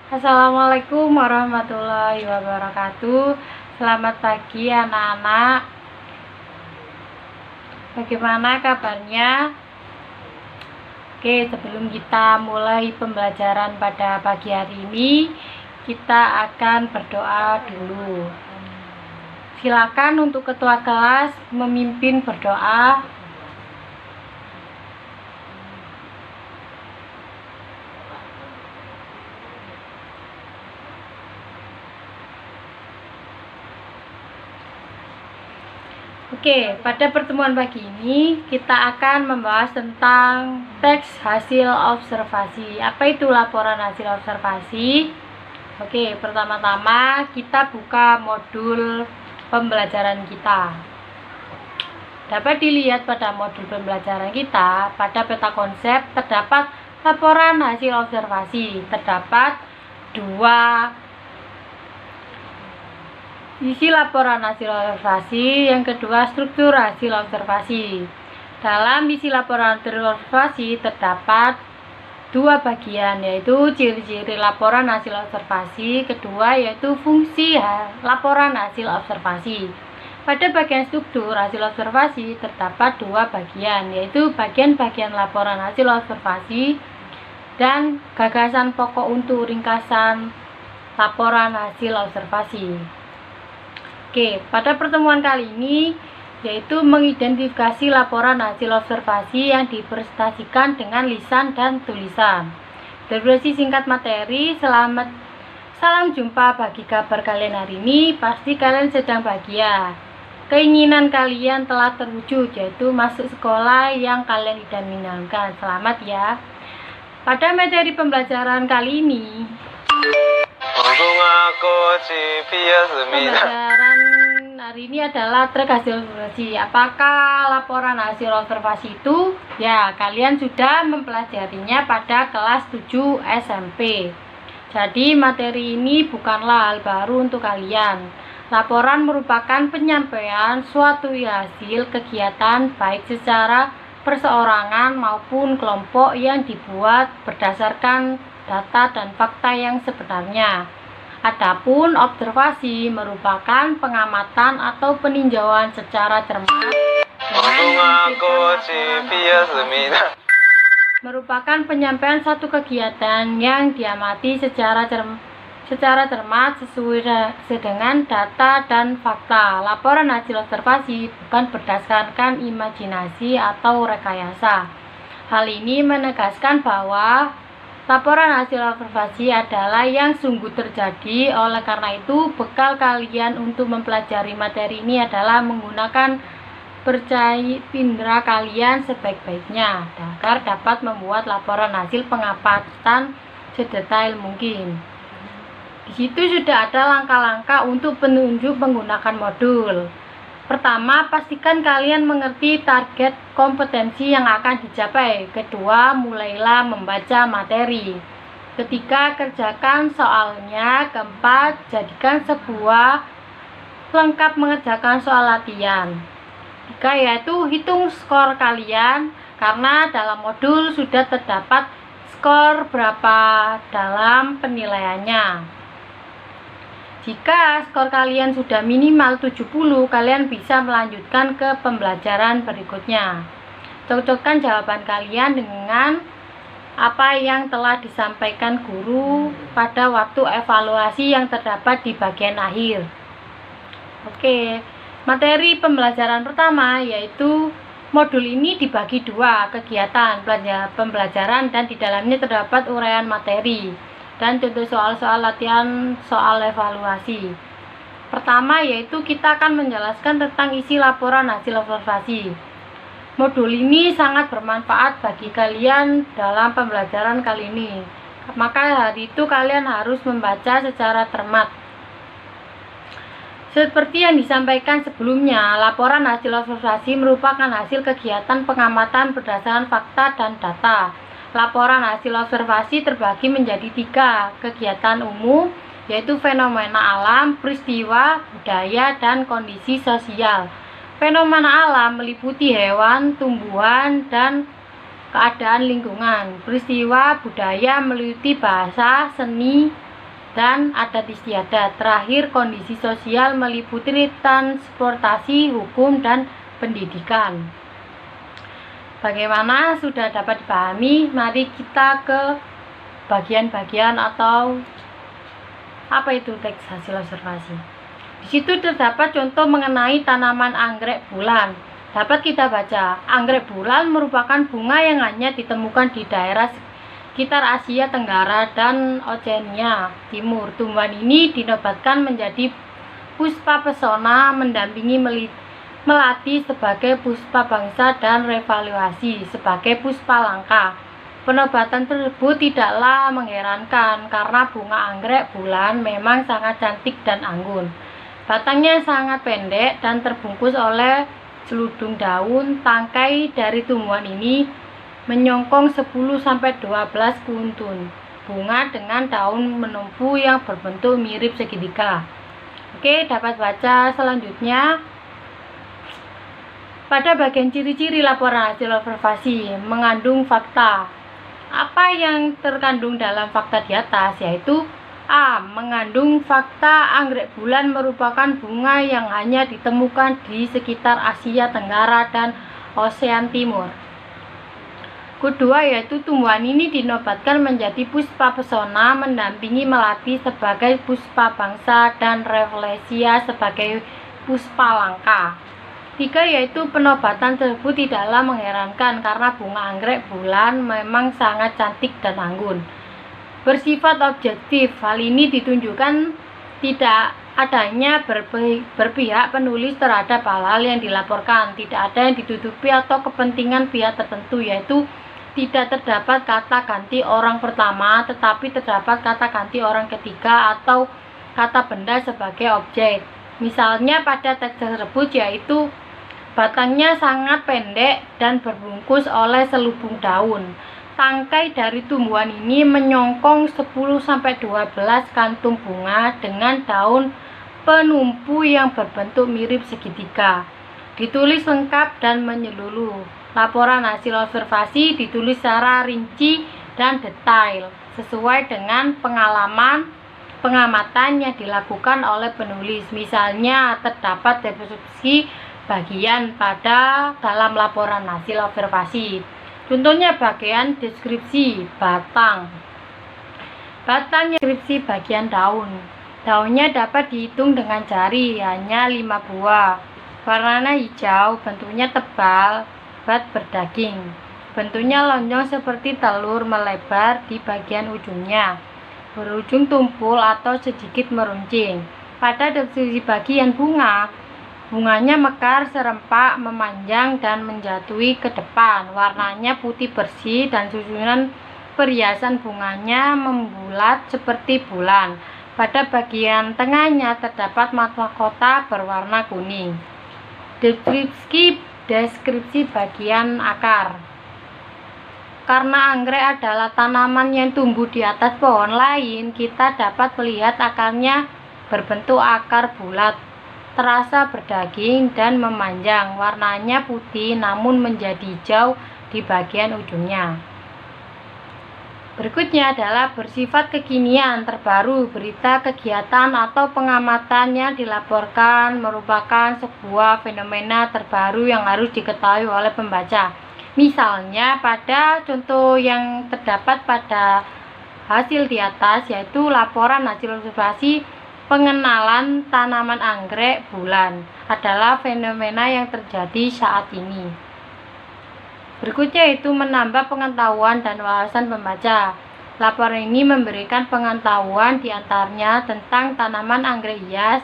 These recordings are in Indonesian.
Assalamualaikum warahmatullahi wabarakatuh. Selamat pagi anak-anak. Bagaimana kabarnya? Oke, sebelum kita mulai pembelajaran pada pagi hari ini, kita akan berdoa dulu. Silakan untuk ketua kelas memimpin berdoa. Oke, pada pertemuan pagi ini kita akan membahas tentang teks hasil observasi. Apa itu laporan hasil observasi? Oke, pertama-tama kita buka modul pembelajaran kita. Dapat dilihat pada modul pembelajaran kita, pada peta konsep terdapat laporan hasil observasi. Terdapat dua isi laporan hasil observasi, yang kedua struktur hasil observasi. Dalam isi laporan hasil observasi terdapat dua bagian, yaitu ciri-ciri laporan hasil observasi, kedua yaitu fungsi laporan hasil observasi. Pada bagian struktur hasil observasi terdapat dua bagian, yaitu bagian-bagian laporan hasil observasi dan gagasan pokok untuk ringkasan laporan hasil observasi. Oke, pada pertemuan kali ini yaitu mengidentifikasi laporan hasil observasi yang dipresentasikan dengan lisan dan tulisan. Durasi singkat materi. Salam jumpa bagi kabar kalian hari ini. Pasti kalian sedang bahagia. Keinginan kalian telah terwujud, yaitu masuk sekolah yang kalian idam-idamkan. Selamat ya. Pada materi pembelajaran kali ini, pembelajaran hari ini adalah trek hasil observasi. Apakah laporan hasil observasi itu? Ya, kalian sudah mempelajarinya pada kelas 7 SMP. Jadi materi ini bukanlah hal baru untuk kalian. Laporan merupakan penyampaian suatu hasil kegiatan baik secara perseorangan maupun kelompok yang dibuat berdasarkan data dan fakta yang sebenarnya. Adapun observasi merupakan pengamatan atau peninjauan secara cermat merupakan penyampaian satu kegiatan yang diamati secara cermat sesuai dengan data dan fakta. Laporan hasil observasi bukan berdasarkan imajinasi atau rekayasa. Hal ini menegaskan bahwa laporan hasil observasi adalah yang sungguh terjadi. Oleh karena itu, bekal kalian untuk mempelajari materi ini adalah menggunakan percaya indera kalian sebaik-baiknya agar dapat membuat laporan hasil pengamatan sedetail mungkin. Di situ sudah ada langkah-langkah untuk penunjuk menggunakan modul. Pertama, pastikan kalian mengerti target kompetensi yang akan dicapai. Kedua, mulailah membaca materi. Ketiga, kerjakan soalnya. Keempat, jadikan sebuah lengkap mengerjakan soal latihan. Tiga, yaitu hitung skor kalian, karena dalam modul sudah terdapat skor berapa dalam penilaiannya. Jika skor kalian sudah minimal 70, kalian bisa melanjutkan ke pembelajaran berikutnya. Cocokkan jawaban kalian dengan apa yang telah disampaikan guru pada waktu evaluasi yang terdapat di bagian akhir. Oke, materi pembelajaran pertama yaitu modul ini dibagi dua kegiatan pembelajaran dan di dalamnya terdapat uraian materi dan contoh soal-soal latihan soal evaluasi. Pertama yaitu kita akan menjelaskan tentang isi laporan hasil observasi. Modul ini sangat bermanfaat bagi kalian dalam pembelajaran kali ini. Maka hari itu kalian harus membaca secara cermat. Seperti yang disampaikan sebelumnya, laporan hasil observasi merupakan hasil kegiatan pengamatan berdasarkan fakta dan data. Laporan hasil observasi terbagi menjadi tiga kegiatan umum, yaitu fenomena alam, peristiwa, budaya, dan kondisi sosial. Fenomena alam meliputi hewan, tumbuhan, dan keadaan lingkungan. Peristiwa budaya meliputi bahasa, seni, dan adat istiadat. Terakhir, kondisi sosial meliputi transportasi, hukum, dan pendidikan. Bagaimana sudah dapat dipahami? Mari kita ke bagian-bagian atau apa itu teks hasil observasi. Di situ terdapat contoh mengenai tanaman anggrek bulan. Dapat kita baca, anggrek bulan merupakan bunga yang hanya ditemukan di daerah sekitar Asia Tenggara dan Oceania Timur. Tumbuhan ini dinobatkan menjadi puspa pesona, mendampingi melati sebagai puspa bangsa dan revaluasi sebagai puspa langka. Penobatan tersebut tidaklah mengherankan karena bunga anggrek bulan memang sangat cantik dan anggun. Batangnya sangat pendek dan terbungkus oleh seludung daun. Tangkai dari tumbuhan ini menyongkong 10-12 kuntun bunga dengan daun menumpu yang berbentuk mirip segitiga. Oke, dapat baca selanjutnya. Pada bagian ciri-ciri laporan hasil observasi mengandung fakta. Apa yang terkandung dalam fakta di atas yaitu A. Mengandung fakta anggrek bulan merupakan bunga yang hanya ditemukan di sekitar Asia Tenggara dan Osean Timur. Kedua yaitu tumbuhan ini dinobatkan menjadi puspa pesona, mendampingi melati sebagai puspa bangsa dan Rafflesia sebagai puspa langka. Tiga yaitu penobatan tersebut tidaklah mengherankan karena bunga anggrek bulan memang sangat cantik dan anggun. Bersifat objektif, hal ini ditunjukkan tidak adanya berpihak penulis terhadap hal-hal yang dilaporkan, tidak ada yang ditutupi atau kepentingan pihak tertentu, yaitu tidak terdapat kata ganti orang pertama tetapi terdapat kata ganti orang ketiga atau kata benda sebagai objek. Misalnya pada teks tersebut yaitu batangnya sangat pendek dan berbungkus oleh selubung daun. Tangkai dari tumbuhan ini menyongkong 10-12 kantung bunga dengan daun penumpu yang berbentuk mirip segitiga. Ditulis lengkap dan menyeluruh. Laporan hasil observasi ditulis secara rinci dan detail sesuai dengan pengamatan yang dilakukan oleh penulis. Misalnya terdapat deskripsi bagian pada dalam laporan hasil observasi. Contohnya bagian deskripsi batang. Batang deskripsi bagian daun. Daunnya dapat dihitung dengan jari, hanya 5 buah. Warnanya hijau, bentuknya tebal, lebat berdaging. Bentuknya lonjong seperti telur melebar di bagian ujungnya, berujung tumpul atau sedikit meruncing. Pada deskripsi bagian bunga, bunganya mekar, serempak, memanjang, dan menjatuhi ke depan. Warnanya putih bersih dan susunan perhiasan bunganya membulat seperti bulan. Pada bagian tengahnya terdapat mahkota berwarna kuning. Deskripsi bagian akar. Karena anggrek adalah tanaman yang tumbuh di atas pohon lain, kita dapat melihat akarnya berbentuk akar bulat, terasa berdaging dan memanjang. Warnanya putih namun menjadi hijau di bagian ujungnya. Berikutnya adalah bersifat kekinian, terbaru. Berita, kegiatan, atau pengamatan yang dilaporkan merupakan sebuah fenomena terbaru yang harus diketahui oleh pembaca. Misalnya pada contoh yang terdapat pada hasil di atas yaitu laporan hasil observasi pengenalan tanaman anggrek bulan adalah fenomena yang terjadi saat ini. Berikutnya itu menambah pengetahuan dan wawasan pembaca. Laporan ini memberikan pengetahuan diantaranya tentang tanaman anggrek hias,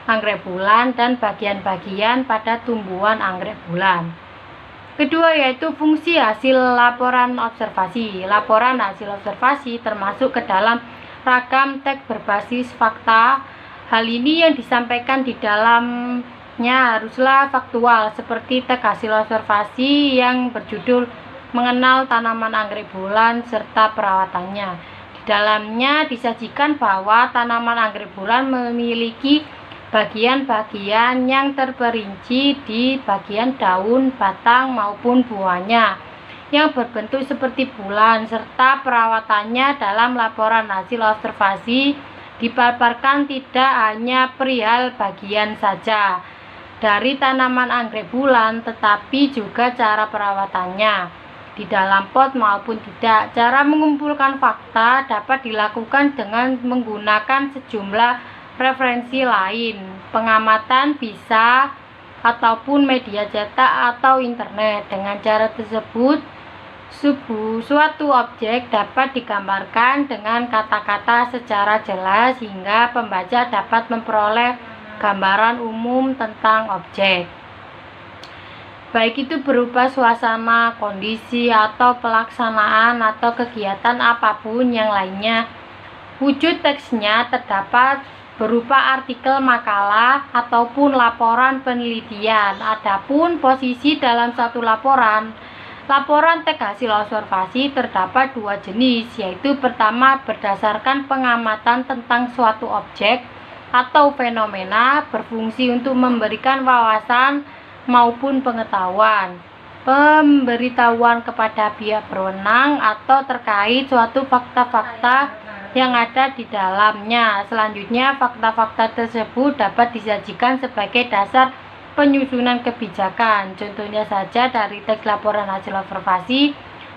anggrek bulan, dan bagian-bagian pada tumbuhan anggrek bulan. Kedua yaitu fungsi hasil laporan observasi. Laporan hasil observasi termasuk ke dalam ragam teks berbasis fakta. Hal ini yang disampaikan di dalamnya haruslah faktual, seperti teks hasil observasi yang berjudul mengenal tanaman anggrek bulan serta perawatannya. Di dalamnya disajikan bahwa tanaman anggrek bulan memiliki bagian-bagian yang terperinci di bagian daun, batang maupun buahnya yang berbentuk seperti bulan, serta perawatannya dalam laporan hasil observasi Dipaparkan tidak hanya perihal bagian saja dari tanaman anggrek bulan, tetapi juga cara perawatannya di dalam pot maupun tidak. Cara mengumpulkan fakta dapat dilakukan dengan menggunakan sejumlah referensi lain. Pengamatan bisa ataupun media cetak atau internet. Dengan cara tersebut, suatu objek dapat digambarkan dengan kata-kata secara jelas hingga pembaca dapat memperoleh gambaran umum tentang objek, baik itu berupa suasana, kondisi, atau pelaksanaan atau kegiatan apapun yang lainnya. Wujud teksnya terdapat berupa artikel makalah ataupun laporan penelitian. Adapun posisi dalam satu laporan teks hasil observasi terdapat dua jenis, yaitu pertama berdasarkan pengamatan tentang suatu objek atau fenomena, berfungsi untuk memberikan wawasan maupun pengetahuan, pemberitahuan kepada pihak berwenang atau terkait suatu fakta-fakta yang ada di dalamnya. Selanjutnya, fakta-fakta tersebut dapat disajikan sebagai dasar penyusunan kebijakan. Contohnya saja dari teks laporan hasil observasi,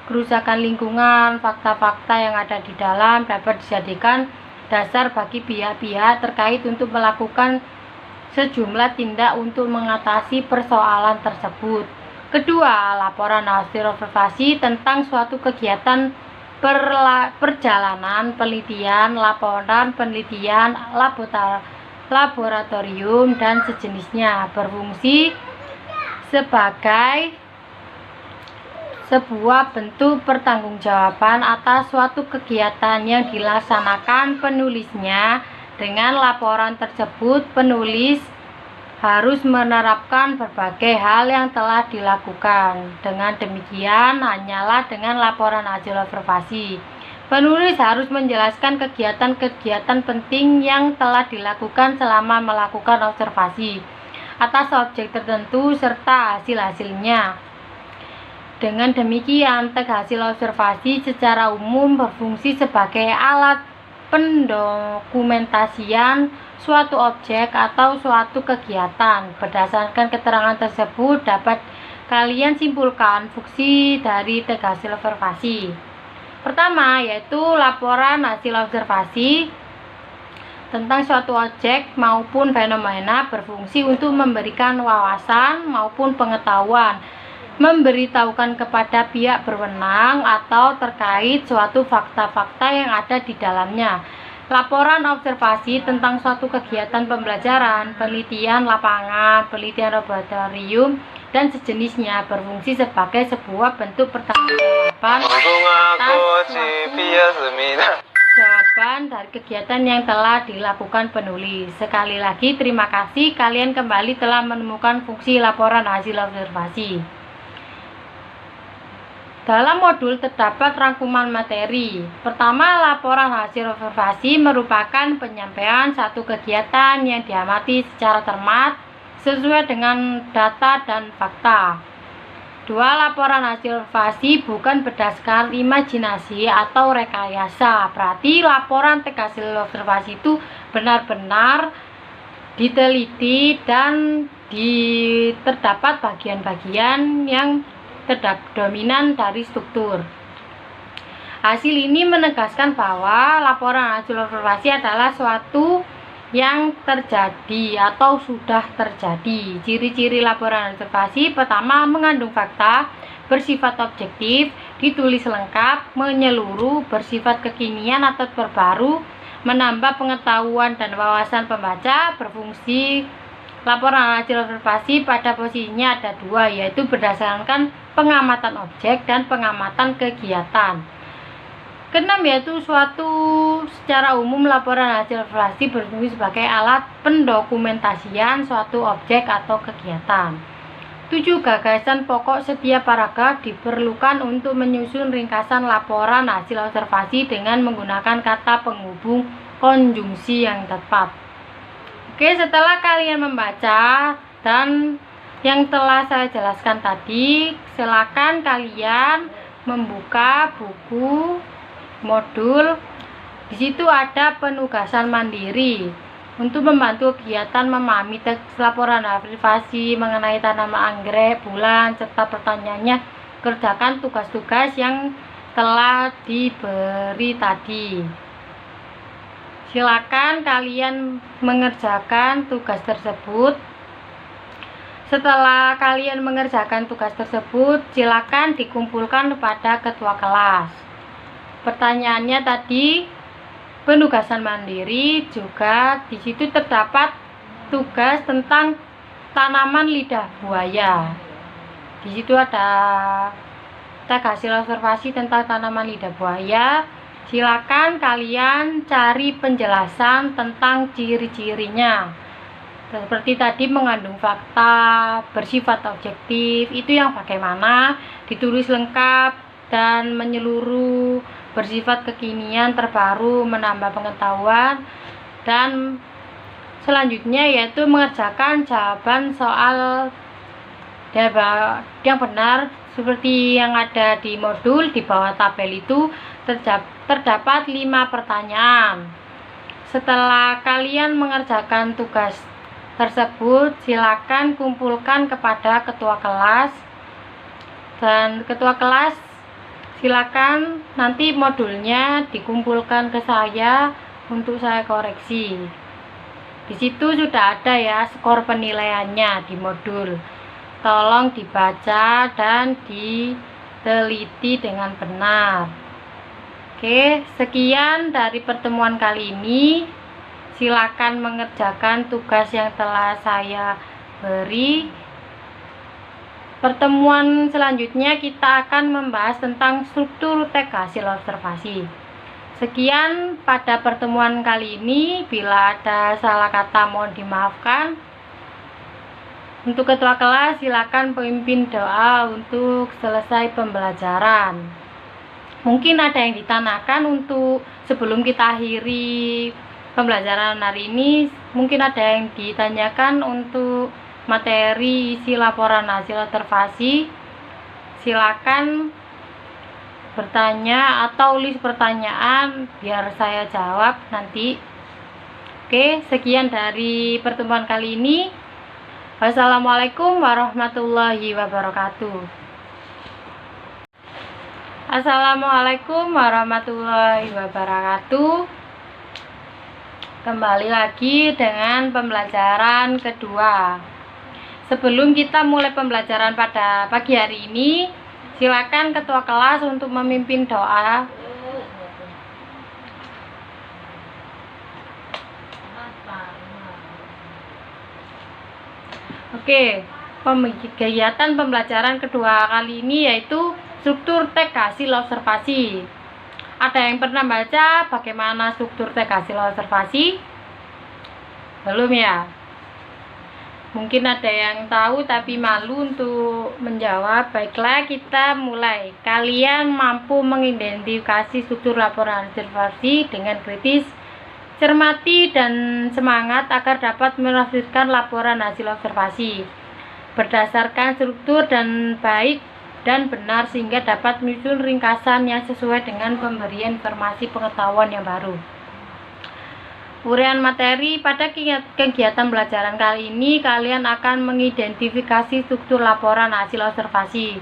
kerusakan lingkungan, fakta-fakta yang ada di dalam dapat dijadikan dasar bagi pihak-pihak terkait untuk melakukan sejumlah tindak untuk mengatasi persoalan tersebut. Kedua, laporan hasil observasi tentang suatu kegiatan perjalanan penelitian, laporan penelitian laboratorium dan sejenisnya, berfungsi sebagai sebuah bentuk pertanggungjawaban atas suatu kegiatan yang dilaksanakan penulisnya. Dengan laporan tersebut, penulis harus menerapkan berbagai hal yang telah dilakukan. Dengan demikian, hanyalah dengan laporan hasil observasi, penulis harus menjelaskan kegiatan-kegiatan penting yang telah dilakukan selama melakukan observasi atas objek tertentu serta hasil-hasilnya. Dengan demikian, teks hasil observasi secara umum berfungsi sebagai alat pendokumentasian suatu objek atau suatu kegiatan. Berdasarkan keterangan tersebut, dapat kalian simpulkan fungsi dari teks hasil observasi. Pertama, yaitu laporan hasil observasi tentang suatu objek maupun fenomena berfungsi untuk memberikan wawasan maupun pengetahuan, memberitahukan kepada pihak berwenang atau terkait suatu fakta-fakta yang ada di dalamnya. Laporan observasi tentang suatu kegiatan pembelajaran, penelitian lapangan, penelitian laboratorium, dan sejenisnya berfungsi sebagai sebuah bentuk pertanggungjawaban jawaban dari kegiatan yang telah dilakukan penulis. Sekali lagi, terima kasih kalian kembali telah menemukan fungsi laporan hasil observasi. Dalam modul terdapat rangkuman materi. Pertama, laporan hasil observasi merupakan penyampaian satu kegiatan yang diamati secara cermat sesuai dengan data dan fakta. Dua, laporan hasil observasi bukan berdasarkan imajinasi atau rekayasa. Berarti laporan teks hasil observasi itu benar-benar diteliti dan terdapat bagian-bagian yang dominan dari struktur. Hasil ini menegaskan bahwa laporan hasil observasi adalah suatu yang terjadi atau sudah terjadi. Ciri-ciri laporan observasi: pertama, mengandung fakta, bersifat objektif, ditulis lengkap, menyeluruh, bersifat kekinian atau terbaru, menambah pengetahuan dan wawasan pembaca. Berfungsi laporan hasil observasi pada posisinya ada dua, yaitu berdasarkan pengamatan objek dan pengamatan kegiatan. Keenam, yaitu secara umum laporan hasil observasi berfungsi sebagai alat pendokumentasian suatu objek atau kegiatan. 7. Gagasan pokok setiap paragraf diperlukan untuk menyusun ringkasan laporan hasil observasi dengan menggunakan kata penghubung konjungsi yang tepat. Oke, setelah kalian membaca dan yang telah saya jelaskan tadi, silakan kalian membuka buku modul Di situ ada penugasan mandiri untuk membantu kegiatan memahami teks laporan observasi mengenai tanaman anggrek, bulan, serta pertanyaannya. Kerjakan tugas-tugas yang telah diberi tadi. Silakan kalian mengerjakan tugas tersebut. Setelah kalian mengerjakan tugas tersebut, silakan dikumpulkan kepada ketua kelas. Pertanyaannya tadi penugasan mandiri, juga di situ terdapat tugas tentang tanaman lidah buaya. Di situ ada teks hasil observasi tentang tanaman lidah buaya. Silakan kalian cari penjelasan tentang ciri-cirinya. Seperti tadi mengandung fakta, bersifat objektif, itu yang bagaimana, ditulis lengkap dan menyeluruh, bersifat kekinian, terbaru, menambah pengetahuan, dan selanjutnya yaitu mengerjakan jawaban soal yang benar seperti yang ada di modul. Di bawah tabel itu terdapat 5 pertanyaan. Setelah kalian mengerjakan tugas tersebut, silakan kumpulkan kepada ketua kelas, dan ketua kelas silakan nanti modulnya dikumpulkan ke saya untuk saya koreksi. Di situ sudah ada ya skor penilaiannya di modul. Tolong dibaca dan diteliti dengan benar. Oke, sekian dari pertemuan kali ini. Silakan mengerjakan tugas yang telah saya beri. Pertemuan selanjutnya kita akan membahas tentang struktur teks hasil observasi. Sekian pada pertemuan kali ini. Bila ada salah kata mohon dimaafkan. Untuk ketua kelas silakan pemimpin doa untuk selesai pembelajaran. Mungkin ada yang ditanyakan untuk sebelum kita akhiri pembelajaran hari ini, mungkin ada yang ditanyakan untuk materi isi laporan hasil observasi. Silakan bertanya atau tulis pertanyaan biar saya jawab nanti. Oke, sekian dari pertemuan kali ini. Wassalamualaikum warahmatullahi wabarakatuh. Assalamualaikum warahmatullahi wabarakatuh. Kembali lagi dengan pembelajaran kedua. Sebelum kita mulai pembelajaran pada pagi hari ini, silakan ketua kelas untuk memimpin doa. Oke, kegiatan pembelajaran kedua kali ini yaitu struktur teks hasil observasi. Ada yang pernah baca bagaimana struktur teks hasil observasi? Belum ya? Mungkin ada yang tahu tapi malu untuk menjawab. Baiklah, kita mulai. Kalian mampu mengidentifikasi struktur laporan observasi dengan kritis, cermati, dan semangat agar dapat menafsirkan laporan hasil observasi berdasarkan struktur dan baik dan benar sehingga dapat menyusun ringkasan yang sesuai dengan pemberian informasi pengetahuan yang baru. Uraian materi pada kegiatan pembelajaran kali ini, kalian akan mengidentifikasi struktur laporan hasil observasi,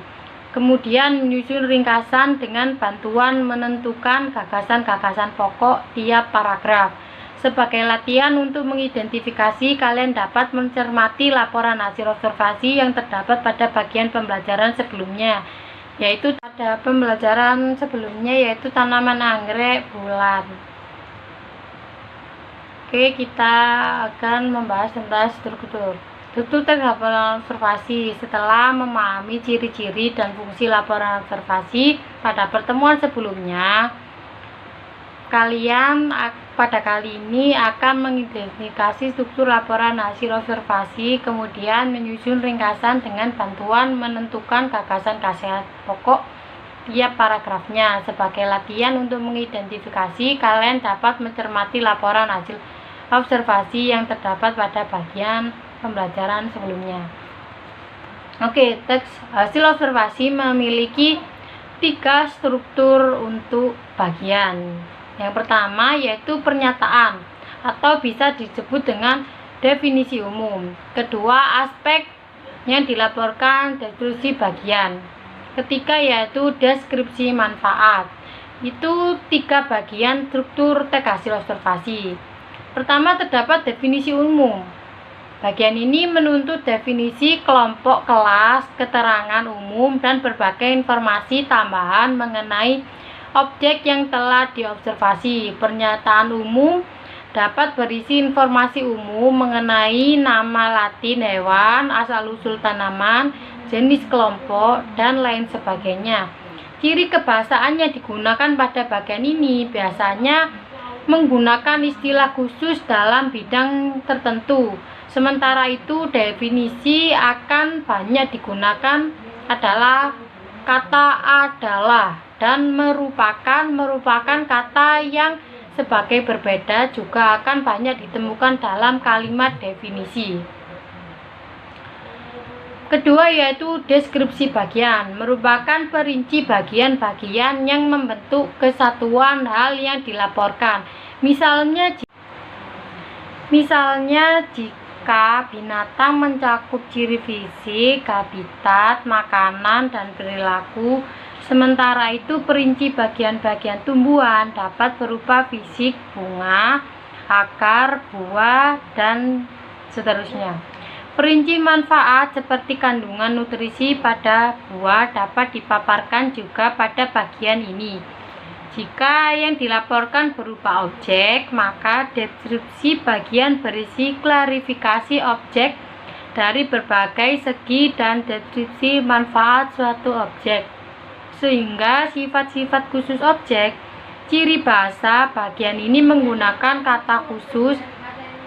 kemudian menyusun ringkasan dengan bantuan menentukan gagasan-gagasan pokok tiap paragraf. Sebagai latihan untuk mengidentifikasi, kalian dapat mencermati laporan hasil observasi yang terdapat pada bagian pembelajaran sebelumnya, yaitu pada pembelajaran sebelumnya yaitu tanaman anggrek bulan. Oke, kita akan membahas tentang struktur teks laporan observasi. Setelah memahami ciri-ciri dan fungsi laporan observasi pada pertemuan sebelumnya, kalian pada kali ini akan mengidentifikasi struktur laporan hasil observasi, kemudian menyusun ringkasan dengan bantuan menentukan gagasan-gagasan pokok tiap paragrafnya. Sebagai latihan untuk mengidentifikasi, kalian dapat mencermati laporan hasil observasi yang terdapat pada bagian pembelajaran sebelumnya. Oke, teks hasil observasi memiliki 3 struktur untuk bagian. Yang pertama yaitu pernyataan atau bisa disebut dengan definisi umum. Kedua, aspek yang dilaporkan, deskripsi bagian. Ketiga yaitu deskripsi manfaat. Itu 3 bagian struktur teks hasil observasi. Pertama, terdapat definisi umum. Bagian ini menuntut definisi kelompok, kelas, keterangan umum, dan berbagai informasi tambahan mengenai objek yang telah diobservasi. Pernyataan umum dapat berisi informasi umum mengenai nama latin hewan, asal-usul tanaman, jenis kelompok, dan lain sebagainya. Ciri kebahasaan yang digunakan pada bagian ini biasanya menggunakan istilah khusus dalam bidang tertentu. Sementara itu, definisi akan banyak digunakan adalah kata adalah dan merupakan kata yang sebagai berbeda juga akan banyak ditemukan dalam kalimat definisi. Kedua yaitu deskripsi bagian, merupakan perinci bagian-bagian yang membentuk kesatuan hal yang dilaporkan. Misalnya jika binatang mencakup ciri fisik, habitat, makanan, dan perilaku. Sementara itu perinci bagian-bagian tumbuhan dapat berupa fisik, bunga, akar, buah, dan seterusnya. Perinci manfaat seperti kandungan nutrisi pada buah dapat dipaparkan juga pada bagian ini. Jika yang dilaporkan berupa objek, maka deskripsi bagian berisi klarifikasi objek dari berbagai segi dan deskripsi manfaat suatu objek. Sehingga sifat-sifat khusus objek, ciri bahasa bagian ini menggunakan kata khusus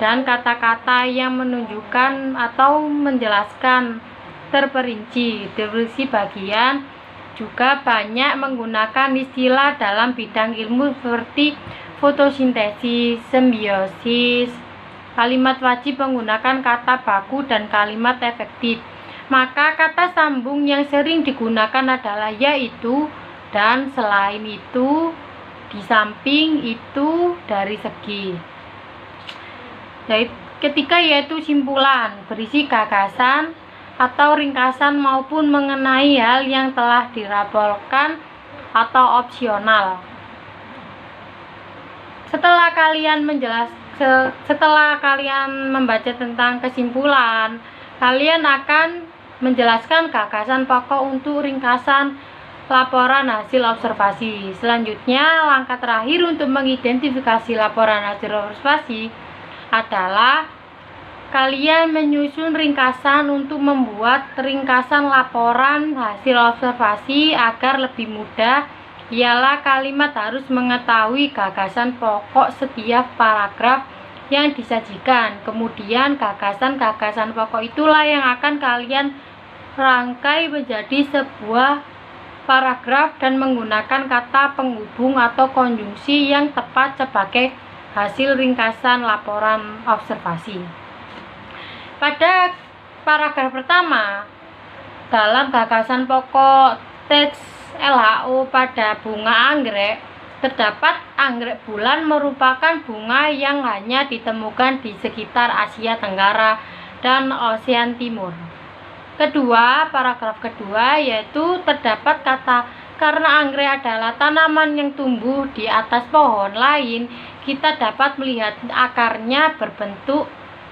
dan kata-kata yang menunjukkan atau menjelaskan terperinci. Deskripsi bagian juga banyak menggunakan istilah dalam bidang ilmu seperti fotosintesis, simbiosis. Kalimat wajib menggunakan kata baku dan kalimat efektif. Maka kata sambung yang sering digunakan adalah yaitu, dan, selain itu, di samping itu, dari segi. Ketiga yaitu simpulan, berisi gagasan atau ringkasan maupun mengenai hal yang telah dilaporkan atau opsional. Setelah kalian membaca tentang kesimpulan, kalian akan menjelaskan gagasan pokok untuk ringkasan laporan hasil observasi. Selanjutnya, langkah terakhir untuk mengidentifikasi laporan hasil observasi adalah kalian menyusun ringkasan untuk membuat ringkasan laporan hasil observasi agar lebih mudah. Ialah kalimat harus mengetahui gagasan pokok setiap paragraf yang disajikan. Kemudian gagasan-gagasan pokok itulah yang akan kalian rangkai menjadi sebuah paragraf dan menggunakan kata penghubung atau konjungsi yang tepat sebagai hasil ringkasan laporan observasi. Pada paragraf pertama, dalam gagasan pokok teks LHO pada bunga anggrek, terdapat anggrek bulan merupakan bunga yang hanya ditemukan di sekitar Asia Tenggara dan Osean Timur. Kedua, paragraf kedua yaitu terdapat kata karena anggrek adalah tanaman yang tumbuh di atas pohon lain, kita dapat melihat akarnya berbentuk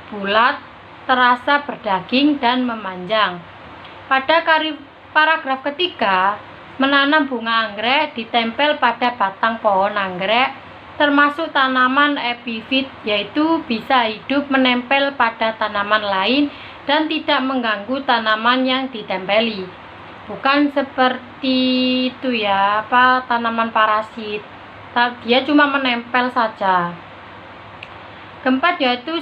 bulat, terasa berdaging dan memanjang. Pada paragraf ketiga, menanam bunga anggrek ditempel pada batang pohon anggrek, termasuk tanaman epifit, yaitu bisa hidup menempel pada tanaman lain dan tidak mengganggu tanaman yang ditempeli. Bukan seperti itu ya, tanaman parasit. Dia cuma menempel saja. Keempat yaitu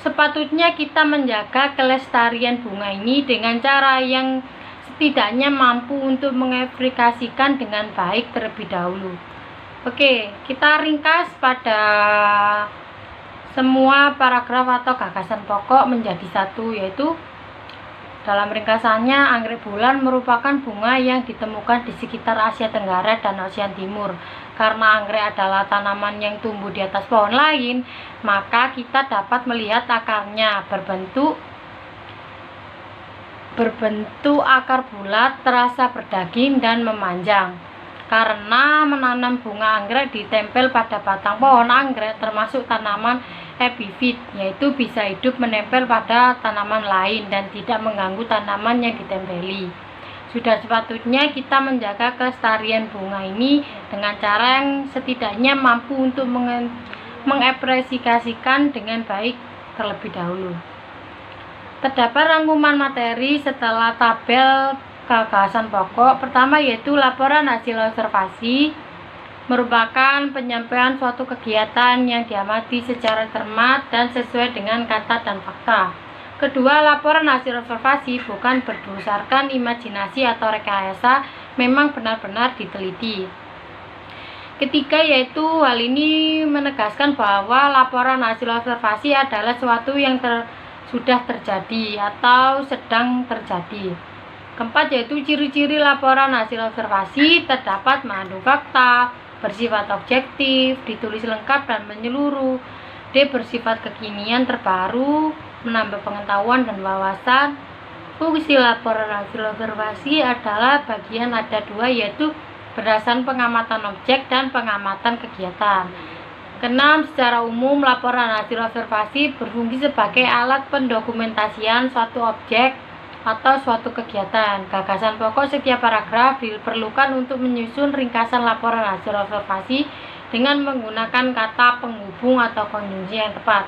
sepatutnya kita menjaga kelestarian bunga ini dengan cara yang setidaknya mampu untuk mengaplikasikan dengan baik terlebih dahulu. Oke, kita ringkas pada semua paragraf atau gagasan pokok menjadi satu, yaitu dalam ringkasannya, anggrek bulan merupakan bunga yang ditemukan di sekitar Asia Tenggara dan Osean Timur. karena anggrek adalah tanaman yang tumbuh di atas pohon lain, maka kita dapat melihat akarnya berbentuk akar bulat, terasa berdaging dan memanjang. Karena menanam bunga anggrek ditempel pada batang pohon anggrek termasuk tanaman epifit, yaitu bisa hidup menempel pada tanaman lain dan tidak mengganggu tanaman yang ditempeli. Sudah sepatutnya kita menjaga kelestarian bunga ini dengan cara yang setidaknya mampu untuk mengekspresikan dengan baik terlebih dahulu. Terdapat rangkuman materi setelah tabel gagasan pokok. Pertama yaitu laporan hasil observasi, merupakan penyampaian suatu kegiatan yang diamati secara cermat dan sesuai dengan kata dan fakta. Kedua, laporan hasil observasi bukan berdasarkan imajinasi atau rekayasa, memang benar-benar diteliti. Ketiga yaitu hal ini menegaskan bahwa laporan hasil observasi adalah sesuatu yang sudah terjadi atau sedang terjadi. Keempat yaitu ciri-ciri laporan hasil observasi terdapat mengandung fakta, bersifat objektif, ditulis lengkap dan menyeluruh. D. Bersifat kekinian, terbaru, menambah pengetahuan dan wawasan. Fungsi laporan hasil observasi adalah bagian ada dua, yaitu berdasarkan pengamatan objek dan pengamatan kegiatan. Keenam, secara umum laporan hasil observasi berfungsi sebagai alat pendokumentasian suatu objek atau suatu kegiatan. Gagasan pokok setiap paragraf diperlukan untuk menyusun ringkasan laporan hasil observasi dengan menggunakan kata penghubung atau konjungsi yang tepat.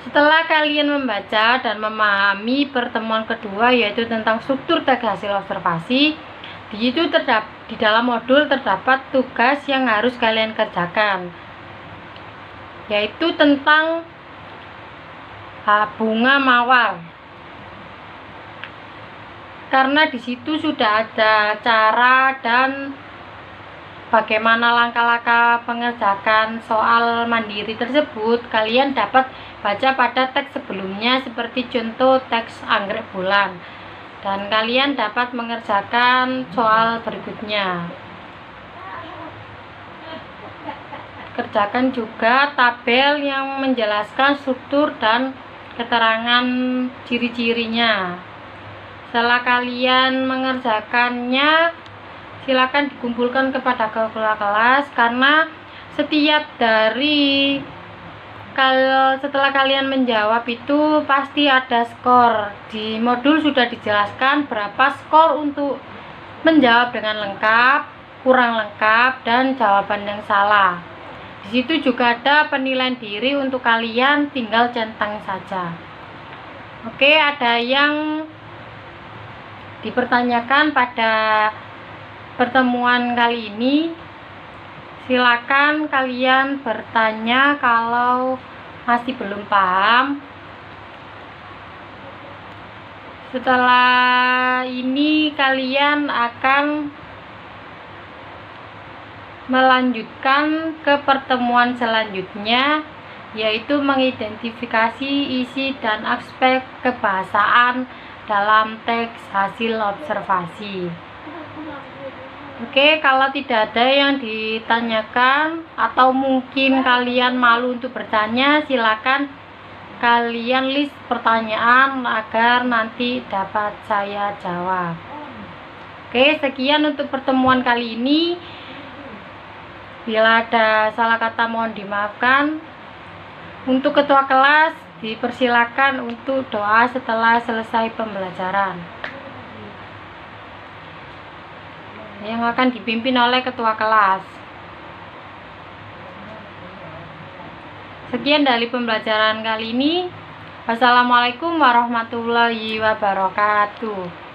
Setelah kalian membaca dan memahami pertemuan kedua yaitu tentang struktur teks hasil observasi, di dalam modul terdapat tugas yang harus kalian kerjakan, yaitu tentang bunga mawar. Karena di situ sudah ada cara dan bagaimana langkah-langkah mengerjakan soal mandiri tersebut, kalian dapat baca pada teks sebelumnya seperti contoh teks anggrek bulan. Dan kalian dapat mengerjakan soal berikutnya. Kerjakan juga tabel yang menjelaskan struktur dan keterangan ciri-cirinya. Setelah kalian mengerjakannya, silakan dikumpulkan kepada kepala kelas, karena setelah kalian menjawab itu pasti ada skor. Di modul sudah dijelaskan berapa skor untuk menjawab dengan lengkap, kurang lengkap, dan jawaban yang salah. Di situ juga ada penilaian diri untuk kalian, tinggal centang saja. Oke, ada yang dipertanyakan pada pertemuan kali ini? Silakan kalian bertanya kalau masih belum paham. Setelah ini kalian akan melanjutkan ke pertemuan selanjutnya, yaitu mengidentifikasi isi dan aspek kebahasaan dalam teks hasil observasi. Oke, kalau tidak ada yang ditanyakan atau mungkin kalian malu untuk bertanya, silakan kalian list pertanyaan agar nanti dapat saya jawab. Oke, sekian untuk pertemuan kali ini. Bila ada salah kata mohon dimaafkan. Untuk ketua kelas dipersilakan untuk doa setelah selesai pembelajaran, yang akan dipimpin oleh ketua kelas. Sekian dari pembelajaran kali ini. Wassalamualaikum warahmatullahi wabarakatuh.